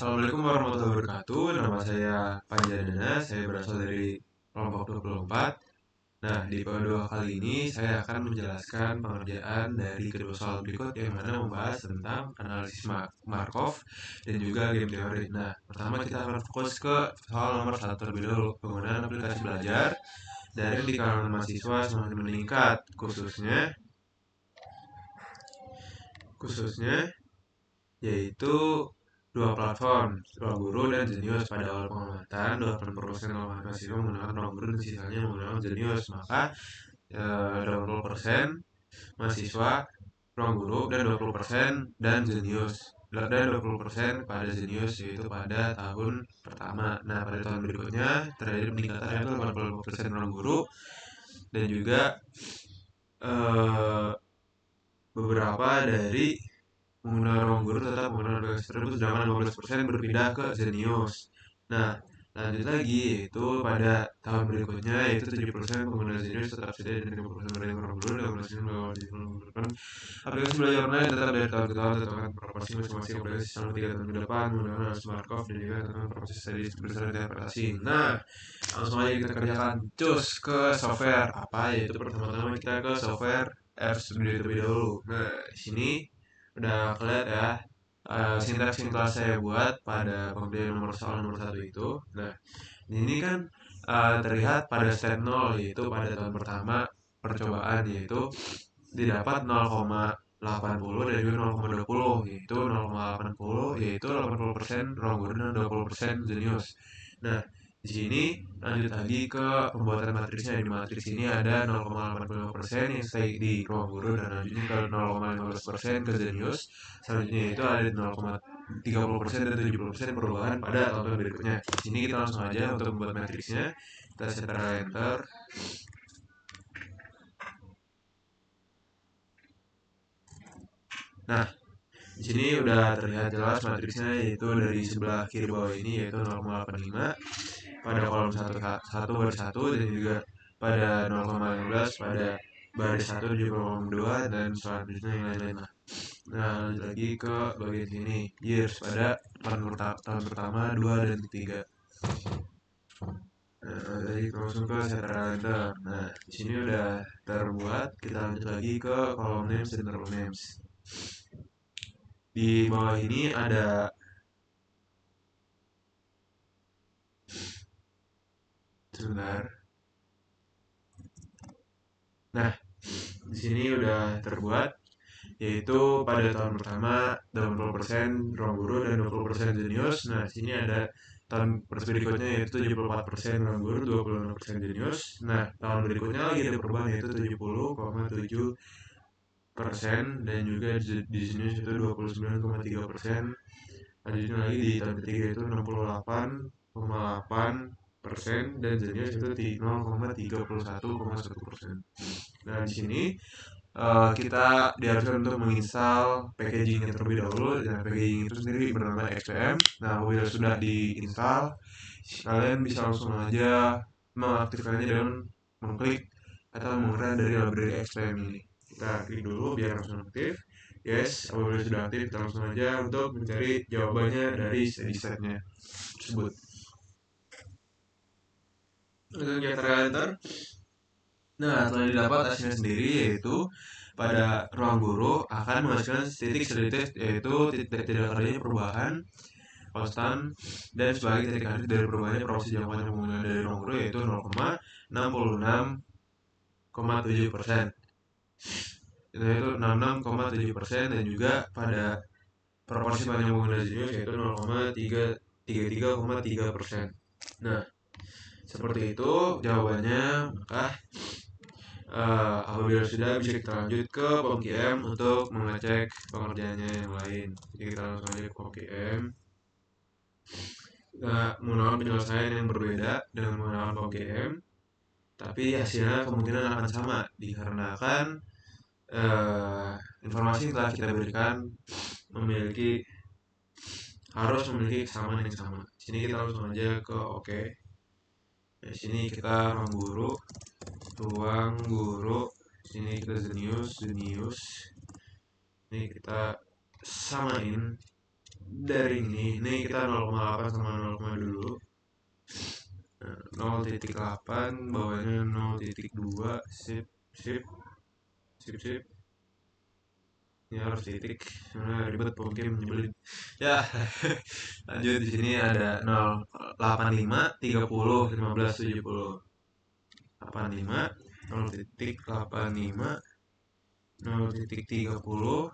Assalamualaikum warahmatullahi wabarakatuh. Nama saya Panjadana, saya berasal dari kelompok 24. Nah, di video kali ini saya akan menjelaskan pengerjaan dari kedua soal berikut yang mana membahas tentang analisis Markov dan juga game teori. Nah, pertama kita akan fokus ke soal nomor 1 terlebih dahulu, penggunaan aplikasi belajar daring di kalangan mahasiswa semakin meningkat, khususnya yaitu dua platform, Ruang Guru dan Zenius. Pada awal pengamatan, 80% mahasiswa menggunakan Ruang Guru dan sisanya menggunakan Zenius. Maka 80% mahasiswa Ruang Guru dan 20% dan Zenius. Dan 20% pada Zenius, yaitu pada tahun pertama. Nah, pada tahun berikutnya terjadi peningkatan yaitu 85% Ruang Guru dan juga beberapa dari menggunakan Ruang Guru tetap menggunakan aplikasi tersebut, sedangkan 15% berpindah ke Zenius. Nah, lanjut lagi yaitu pada tahun berikutnya yaitu 7% pengguna Zenius tetap sedia dan 50% menggunakan Ruang Guru dan menggunakan aplikasi belajar online tetap dari tahun ke tahun tetapkan proporsi masing-masing aplikasi selama 3 tahun ke depan menggunakan analis Markov dan juga tentang proses tadi berdasarkan interpretasi. Nah, langsung aja kita kerjakan. Cus ke software apa, yaitu pertama-tama kita ke software RStudio terlebih dahulu. Nah, di sini udah kelihatan ya sintaks yang telah saya buat pada pengerjaan soal nomor 1 itu. Nah, ini kan terlihat pada step 0, yaitu pada tahun pertama percobaan, yaitu didapat 0,80 dan juga 0,20, yaitu 0,80 yaitu 80% Ruang Guru dan 20% Zenius. Nah, di sini lanjut lagi ke pembuatan matrisnya. Di matris ini ada 0,85% yang stay di Ruang Guru dan lanjutnya ke 0,15% ke Zenius. Selanjutnya itu ada 0,30% dan 70% perubahan pada tahun berikutnya. Di sini kita langsung aja untuk membuat matrisnya. Kita setel enter. Nah, di sini udah terlihat jelas matrisnya, yaitu dari sebelah kiri bawah ini yaitu 0,85 pada kolom 1 baris 1 dan juga pada 0,15 pada baris 1 dan juga kolom 2 dan selanjutnya yang lain-lain lah. Nah, lanjut lagi ke bagian sini, years pada tahun pertama, 2 dan 3. Nah, tadi langsung ke setter enter. Nah, di sini udah terbuat. Kita lanjut lagi ke kolom names dan row names. Di bawah ini ada sebentar. Nah, di sini udah terbuat, yaitu pada tahun pertama 80% Ruang Guru dan 20% Zenius. Nah, di sini ada tahun berikutnya yaitu 74% Ruang Guru, 26% Zenius. Nah, tahun berikutnya lagi ada perubahan yaitu 70,7% dan juga di Zenius itu 29,3%. Lanjutnya lagi di tahun ketiga itu 68,8% dan Zenius itu 0,31,1%. Nah, di sini kita diharuskan untuk menginstal packaging yang terlebih dahulu. Dan packaging itu sendiri bernama XPM. Nah, apabila sudah diinstal, kalian bisa langsung aja mengaktifkannya dengan mengklik atau mengeran dari library XPM ini. Kita klik dulu biar langsung aktif. Yes, apabila sudah aktif, kita langsung aja untuk mencari jawabannya dari steady state-nya tersebut. Untuk kita enter. Nah, setelah didapat hasilnya sendiri, yaitu pada Ruang Guru akan menghasilkan titik selektif, yaitu titik tidak kerjanya perubahan konstan dan sebagai titik akhir dari perubahannya proses jangkauan penggunaan dari Ruang Guru yaitu 0,66,7%. Yaitu 66,7% dan juga pada proporsi panjang pengguna Zenius yaitu 0,33,3%. Nah, seperti itu jawabannya. Maka apabila sudah bisa kita lanjut ke POMKM untuk mengecek pengerjaannya yang lain. Jadi kita langsung aja ke POMKM. Kita menggunakan penyelesaian yang berbeda dengan menggunakan POMKM, tapi hasilnya kemungkinan akan sama dikarenakan informasi yang telah kita berikan harus memiliki kesamaan yang sama. Sini kita langsung aja ke OK. Nah, sini kita ruang guru, sini kita Zenius. Ini kita samain dari ini kita 0,8 sama 0, dulu. Nah, 0,8 bawahnya 0,2, sip sip sip sip. Ini harus titik, karena ribet mungkin nyebelin. Ya, lanjut di sini ada 0,85, 30, 15, 70. 85, 0,85, 0,30,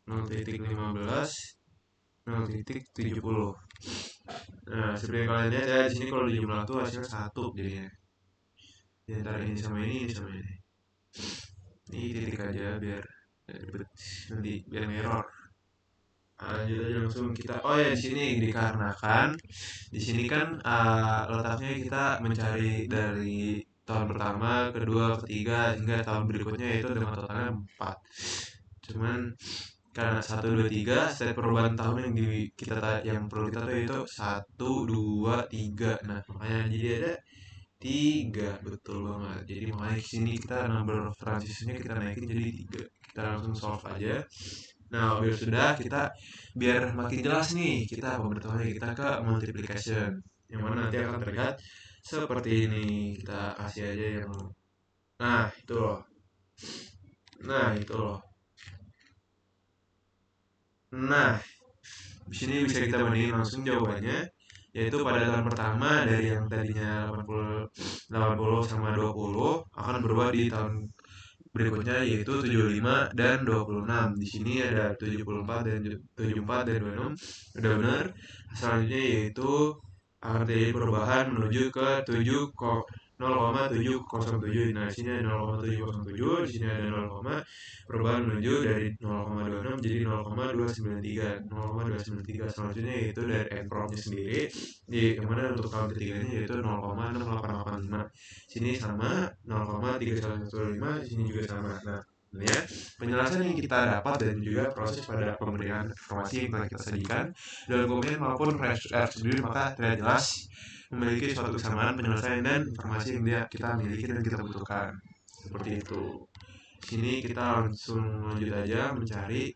0,15, 0,70. Nah, seperti yang kalian lihat ya, di sini kalau dijumlah tuh hasilnya 1 jadinya. Di antara ini sama ini sama ini. Ini titik aja biar ribet, nanti biar error. Lanjut aja langsung kita. Oh ya, di sini dikarenakan di sini kan letaknya kita mencari dari tahun pertama, kedua, ketiga hingga tahun berikutnya, yaitu dengan totalnya 4. Cuman karena 1, 2, 3 setiap perubahan tahun yang yang perlu kita tahu itu 1, 2, 3. Nah, makanya jadi ada 3, betul banget. Jadi makanya di sini kita number of transisinya kita naikin jadi 3. Kita langsung solve aja. Nah, biar sudah kita biar makin jelas nih kita pemberitahuannya, kita ke multiplication, yang mana nanti akan terlihat seperti ini. Kita kasih aja yang nah itu loh. Nah, itu loh. Nah, di sini bisa kita bandingin langsung jawabannya, yaitu pada tahun pertama dari yang tadinya 80 sama 20 akan berubah di tahun berikutnya, yaitu 75 dan 26. Di sini ada 74 dan 74 dan 26. Udah benar. Selanjutnya yaitu akan terjadi perubahan menuju ke 0,707. Nah, di sini ada 0,707, di sini ada 0, perubahan menuju dari 0,26 jadi 0,293. 0,293 selanjutnya yaitu dari envelope-nya sendiri, di yang mana untuk tahun ketiganya yaitu 0,6885. Sini sama 0,3115, sini juga sama. Nah, ini ya penjelasan yang kita dapat dan juga proses pada pemberian informasi yang telah kita sajikan dalam komen maupun RF sendiri, maka terlihat jelas memiliki suatu kesamaan penyelesaian dan informasi yang kita miliki dan kita butuhkan. Seperti itu. Sini kita langsung lanjut aja mencari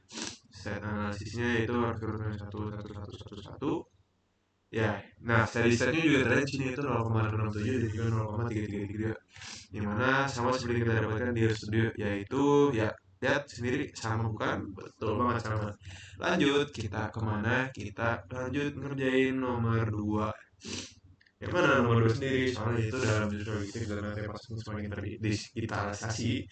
set analisisnya, yaitu harus urutan 1, 1, 1, 1, 1. Ya, nah steady state-nya juga terlihat di sini itu 0,667 dan juga 0,333, dimana sama seperti kita dapatkan di studio, yaitu ya lihat sendiri sama bukan? Betul banget sama. Lanjut kita kemana? Kita lanjut ngerjain nomor 2. Yang mana nomor 2 sendiri? Soalnya itu dalam visual logistik dan nanti pas semakin terdigitalisasi.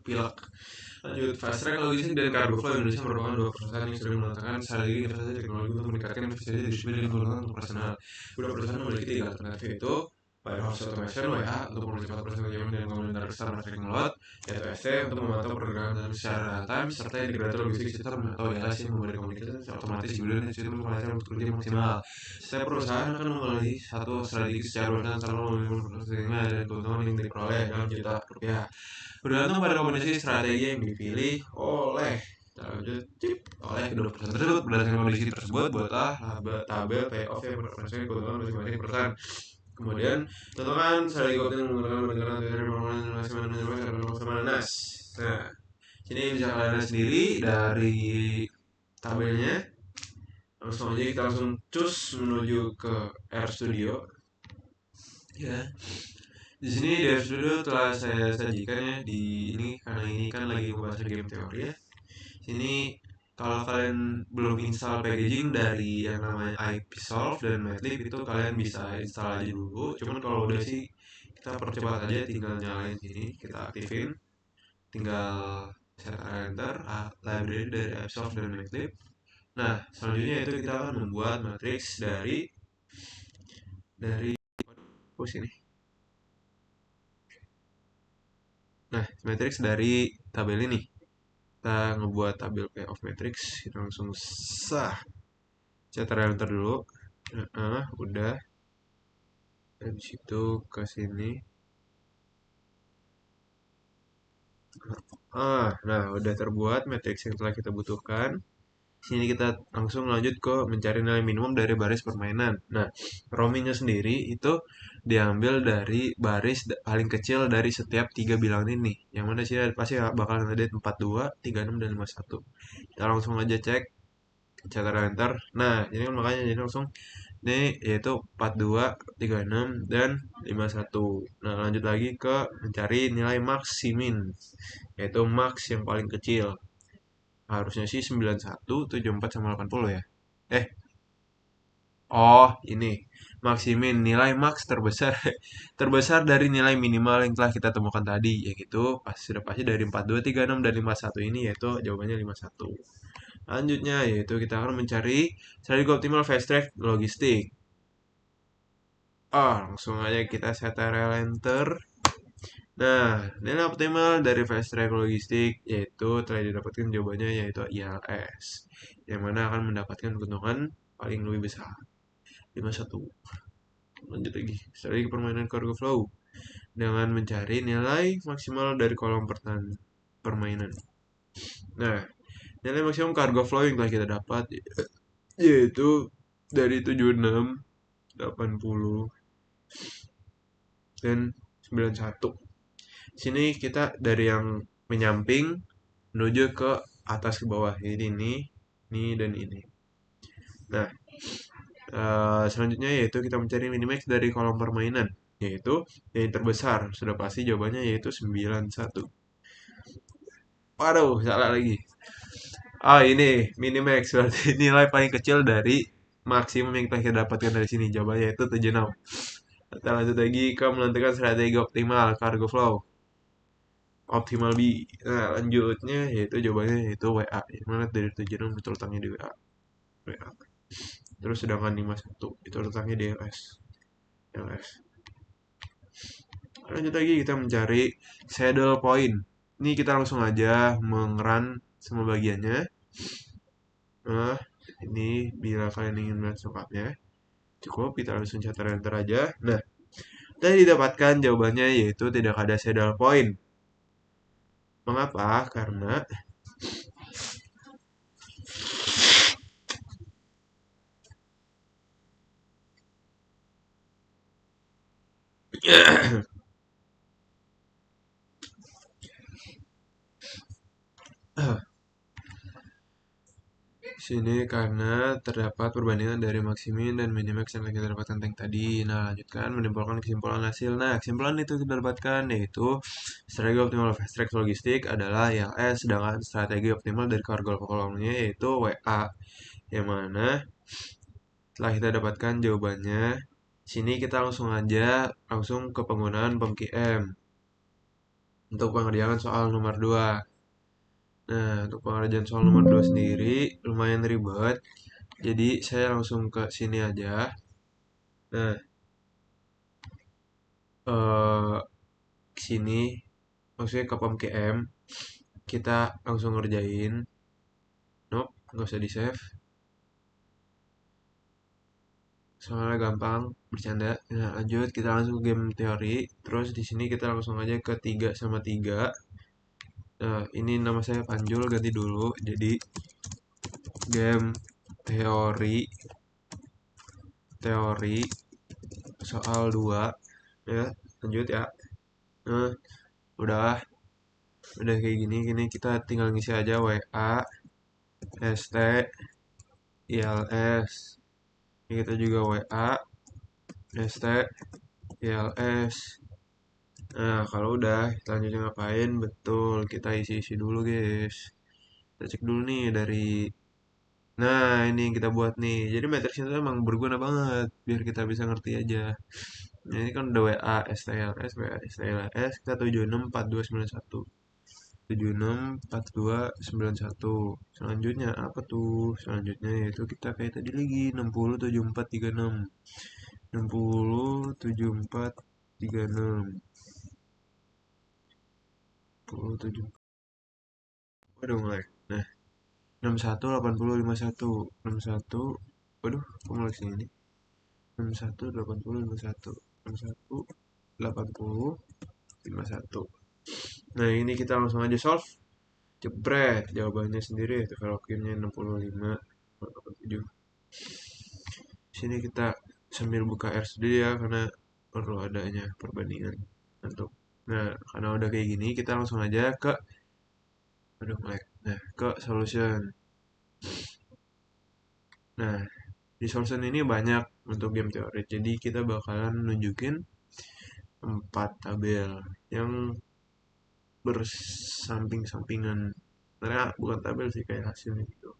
Pilek. Lanjut, fast track logistik dan cargo flow Indonesia merupakan dua perusahaan yang sudah menggunakan strategi investasi teknologi untuk meningkatkan efisiensi distribusi dan keuntungan untuk personal. Kedua perusahaan memiliki 3 alternatif, yaitu Warehouse Automation (WA) untuk mempercepat proses penjualan dan pengambilan besar tracking lot, yaitu ST untuk memantau pergerakan dalam secara real time, serta integrator logistik sistem atau ILS yang memberi komunikasi otomatis kemudian dan sistem informasi untuk kerja maksimal. Setiap perusahaan akan memiliki satu strategi secara bersama selalu memiliki proses dan keuntungan yang diperoleh dalam juta rupiah. Bergantung pada kombinasi strategi yang dipilih oleh kedua perusahaan tersebut. Berdasarkan kondisi tersebut, buatlah tabel payoff yang berdasarkan keuntungan masing-masing perusahaan. Kemudian tentukan strategi yang menggunakan dari nas. Nah, sini bisa kalian lihat sendiri dari tabelnya. Langsung aja kita langsung cus menuju ke R Studio. Ya. Di sini di R Studio telah saya sajikan ya di ini, karena ini kan lagi membahas game teori ya. Sini kalau kalian belum install packaging dari yang namanya IPsolve dan Matlab, itu kalian bisa install aja dulu. Cuman kalau udah sih kita percepat aja, tinggal nyalain sini, kita aktifin, tinggal set enter library dari IPsolve dan Matlab. Nah, selanjutnya itu kita akan membuat matriks dari sini. Nah, matriks dari tabel ini. Kita ngebuat tabel payoff matrix, kita langsung sah. Cetar enter dulu. Udah. Habis itu ke sini. Nah, udah terbuat matrix yang telah kita butuhkan. Sini kita langsung lanjut ke mencari nilai minimum dari baris permainan. Nah, roamingnya sendiri itu diambil dari baris paling kecil dari setiap tiga bilangan ini. Yang mana sih pasti bakal ada 42, 36, dan 51. Kita langsung aja cek catatan enter. Nah, ini kan makanya jadi langsung ini yaitu 42, 36, dan 51. Nah, lanjut lagi ke mencari nilai maksimin, yaitu max yang paling kecil. Harusnya sih 91, 74, sama 80 ya. Eh, oh ini. Maksimin, nilai max terbesar terbesar dari nilai minimal yang telah kita temukan tadi, yaitu sudah pasti dari 42, 36, dan 51 ini, yaitu jawabannya 51. Lanjutnya yaitu kita akan mencari strategi optimal fast track logistik. Langsung aja kita set enter. Nah, nilai optimal dari fast track logistik yaitu telah didapatkan, jawabannya yaitu ILS, yang mana akan mendapatkan keuntungan paling lebih besar, 51. Lanjut lagi, strategi permainan cargo flow dengan mencari nilai maksimal dari kolom permainan. Nah, nilai maksimum cargo flow yang telah kita dapat yaitu dari 76, 80, dan 91. Sini kita dari yang menyamping menuju ke atas ke bawah. Jadi ini, dan ini. Nah, selanjutnya yaitu kita mencari minimax dari kolom permainan, yaitu yang terbesar. Sudah pasti jawabannya yaitu 91. Waduh, salah lagi. Ini minimax berarti nilai paling kecil dari maksimum yang kita dapatkan dari sini. Jawabannya yaitu 76. Kita lanjut lagi ke menentukan strategi optimal cargo flow. Optimal B. Nah, lanjutnya yaitu jawabannya yaitu WA. Yang mana dari 76 itu letaknya di WA. WA. Terus sedangkan 51 itu letaknya di LS. LS. Lanjut lagi kita mencari saddle point. Ini kita langsung aja mengeran semua bagiannya. Nah, ini bila kalian ingin melihat selengkapnya, cukup kita langsung catat enter aja. Nah, tadi didapatkan jawabannya yaitu tidak ada saddle point. Mengapa? Karena sini karena terdapat perbandingan dari maksimin dan minimax yang kita dapatkan tank tadi. Nah, lanjutkan menimbulkan kesimpulan hasil. Nah, kesimpulan itu kita dapatkan yaitu strategi optimal fast track logistik adalah ILS, sedangkan strategi optimal dari cargo kolomnya yaitu WA. Yang mana telah kita dapatkan jawabannya. Sini kita langsung aja ke penggunaan PEM untuk pengerjaan soal nomor 2. Nah, untuk pengerjaan soal nomor 2 sendiri lumayan ribet. Jadi saya langsung ke sini aja. Nah, eh sini maksudnya ke PEM kita langsung ngerjain. Nope, nggak usah di save. Soalnya gampang, bercanda. Nah, lanjut kita langsung ke game teori. Terus di sini kita langsung aja ke 3 sama 3. Nah, ini nama saya Panjul, ganti dulu. Jadi game teori soal 2 ya. Lanjut ya. Nah, udah kayak gini kita tinggal ngisi aja WA, ST, ILS. Ini kita juga WA, ST, ILS. Nah, kalau udah selanjutnya ngapain? Betul, kita isi-isi dulu guys. Kita cek dulu nih dari. Nah, ini yang kita buat nih. Jadi matriksnya itu emang berguna banget biar kita bisa ngerti aja. Nah, ini kan udah WA, STLS, WA, STLS, kita 764291. 764291. Selanjutnya apa tuh? Selanjutnya yaitu kita kayak tadi lagi 607436. 607436. 67. Waduh mulai. Nah, 618051. 61. Waduh, kok mulai sini? 618051. 618051. Nah, ini kita langsung aja solve. Jepret, jawabannya sendiri itu velokinnya 65,7. Sini kita sambil buka R dulu ya karena perlu adanya perbandingan untuk. Nah, karena udah kayak gini, kita langsung aja ke aduh melek. Nah, ke solution. Nah, di solution ini banyak untuk game teori. Jadi kita bakalan nunjukin 4 tabel yang bersamping-sampingan. Karena bukan tabel sih kayak hasilnya gitu.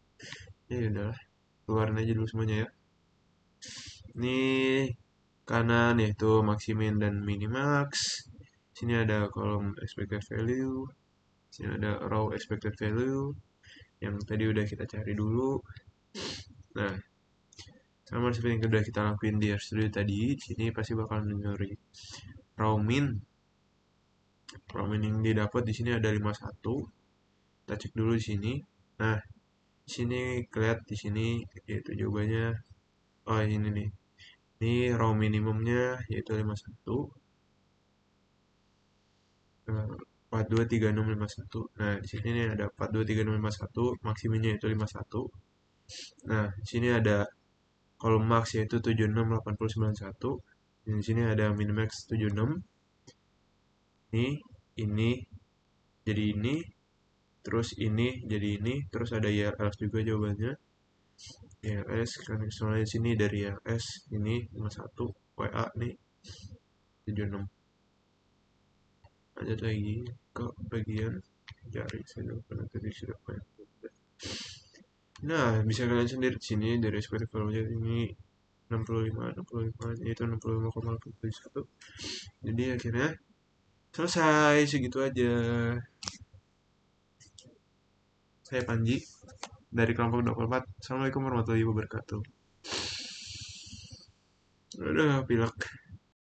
Ya udah, keluarin aja dulu semuanya ya. Ini kanan yaitu maximin dan minimax. Sini ada kolom expected value. Sini ada row expected value yang tadi udah kita cari dulu. Nah, sama seperti yang udah kita lakuin di studio tadi, sini pasti bakal nyari raw min. Raw min yang didapat di sini ada 51. Kita cek dulu di sini. Nah, di sini kelihatan di sini yaitu jawabannya. Oh, ini nih. Ini raw minimumnya yaitu 51. 423651. Nah, di sini nih ada 423651, maksimumnya itu 51. Nah, di sini ada kolom max yaitu 76891. Dan di sini ada minimax 76. Ini jadi ini, terus ini jadi ini, terus ada IRS juga jawabannya. IRS kan soalnya di sini dari IRS ini 51, WA nih 76. Lanjut lagi ke bagian jari saya karena tadi sudah banyak. Nah, bisa kalian sendiri di sini dari ekspektif value ini 65 yaitu 65,81. Jadi akhirnya selesai segitu aja. Saya Panji dari kelompok 24. Assalamualaikum warahmatullahi wabarakatuh. Udah pilek.